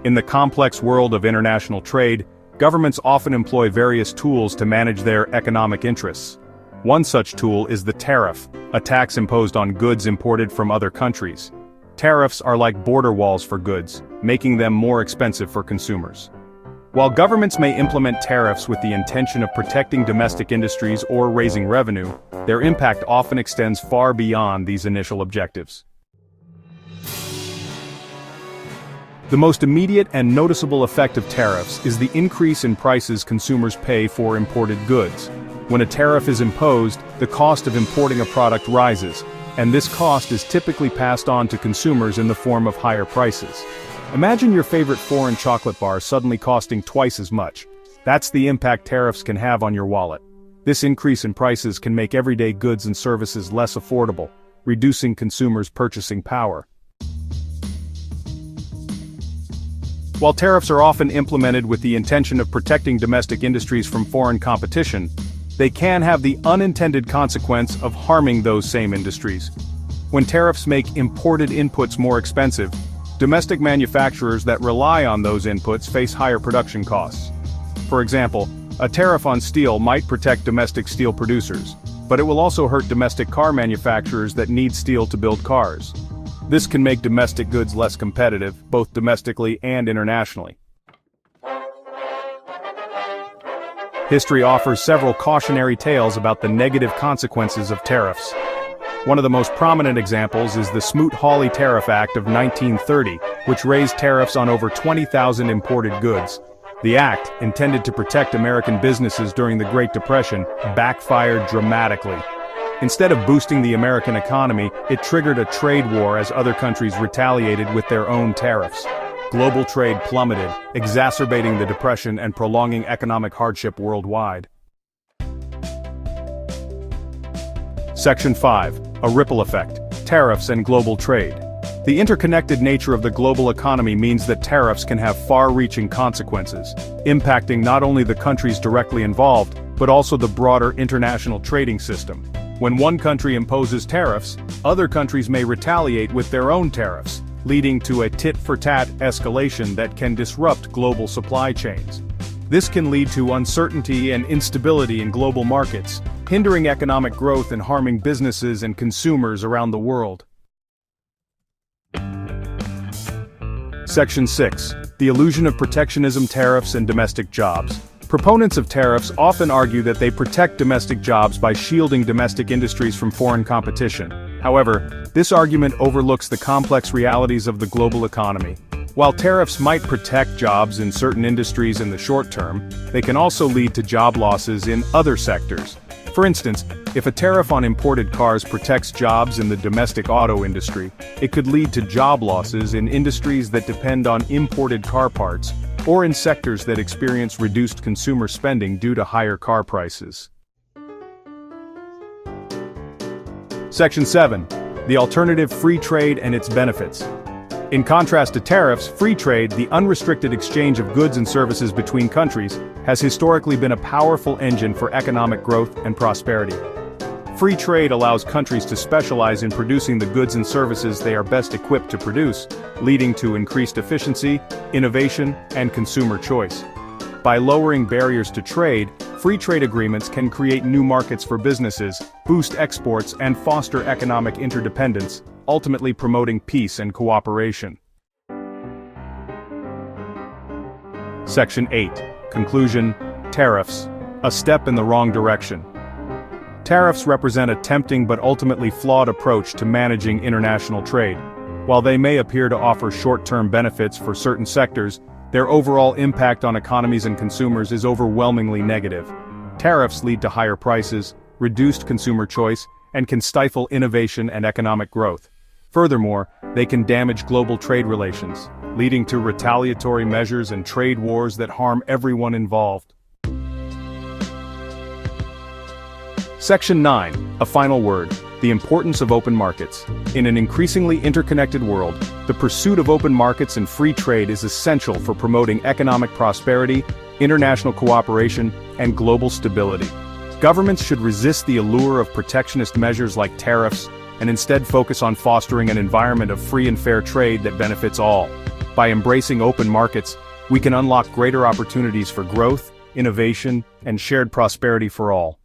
In the complex world of international trade, governments often employ various tools to manage their economic interests. One such tool is the tariff, a tax imposed on goods imported from other countries. Tariffs are like border walls for goods, making them more expensive for consumers. While governments may implement tariffs with the intention of protecting domestic industries or raising revenue, their impact often extends far beyond these initial objectives. The most immediate and noticeable effect of tariffs is the increase in prices consumers pay for imported goods. When a tariff is imposed, the cost of importing a product rises, and this cost is typically passed on to consumers in the form of higher prices. Imagine your favorite foreign chocolate bar suddenly costing twice as much. That's the impact tariffs can have on your wallet. This increase in prices can make everyday goods and services less affordable, reducing consumers' purchasing power. While tariffs are often implemented with the intention of protecting domestic industries from foreign competition, they can have the unintended consequence of harming those same industries. When tariffs make imported inputs more expensive, domestic manufacturers that rely on those inputs face higher production costs. For example, a tariff on steel might protect domestic steel producers, but it will also hurt domestic car manufacturers that need steel to build cars. This can make domestic goods less competitive, both domestically and internationally. History offers several cautionary tales about the negative consequences of tariffs. One of the most prominent examples is the Smoot-Hawley Tariff Act of 1930, which raised tariffs on over 20,000 imported goods. The act, intended to protect American businesses during the Great Depression, backfired dramatically. Instead of boosting the American economy, it triggered a trade war as other countries retaliated with their own tariffs. Global trade plummeted, exacerbating the depression and prolonging economic hardship worldwide. Section 5. A ripple effect. Tariffs and global trade. The interconnected nature of the global economy means that tariffs can have far-reaching consequences, impacting not only the countries directly involved, but also the broader international trading system. When one country imposes tariffs, other countries may retaliate with their own tariffs, leading to a tit-for-tat escalation that can disrupt global supply chains. This can lead to uncertainty and instability in global markets, hindering economic growth and harming businesses and consumers around the world. Section 6. The illusion of protectionism, tariffs, and domestic jobs. Proponents of tariffs often argue that they protect domestic jobs by shielding domestic industries from foreign competition. However, this argument overlooks the complex realities of the global economy. While tariffs might protect jobs in certain industries in the short term, they can also lead to job losses in other sectors. For instance, if a tariff on imported cars protects jobs in the domestic auto industry, it could lead to job losses in industries that depend on imported car parts, or in sectors that experience reduced consumer spending due to higher car prices. Section 7. The alternative: free trade and its benefits. In contrast to tariffs, free trade, the unrestricted exchange of goods and services between countries, has historically been a powerful engine for economic growth and prosperity. Free trade allows countries to specialize in producing the goods and services they are best equipped to produce, leading to increased efficiency, innovation, and consumer choice. By lowering barriers to trade, free trade agreements can create new markets for businesses, boost exports, and foster economic interdependence, ultimately promoting peace and cooperation. Section 8. Conclusion. Tariffs. A step in the wrong direction. Tariffs represent a tempting but ultimately flawed approach to managing international trade. While they may appear to offer short-term benefits for certain sectors, their overall impact on economies and consumers is overwhelmingly negative. Tariffs lead to higher prices, reduced consumer choice, and can stifle innovation and economic growth. Furthermore, they can damage global trade relations, leading to retaliatory measures and trade wars that harm everyone involved. Section 9. A final word. The importance of open markets. In an increasingly interconnected world, the pursuit of open markets and free trade is essential for promoting economic prosperity, international cooperation, and global stability. Governments should resist the allure of protectionist measures like tariffs, and instead focus on fostering an environment of free and fair trade that benefits all. By embracing open markets, we can unlock greater opportunities for growth, innovation, and shared prosperity for all.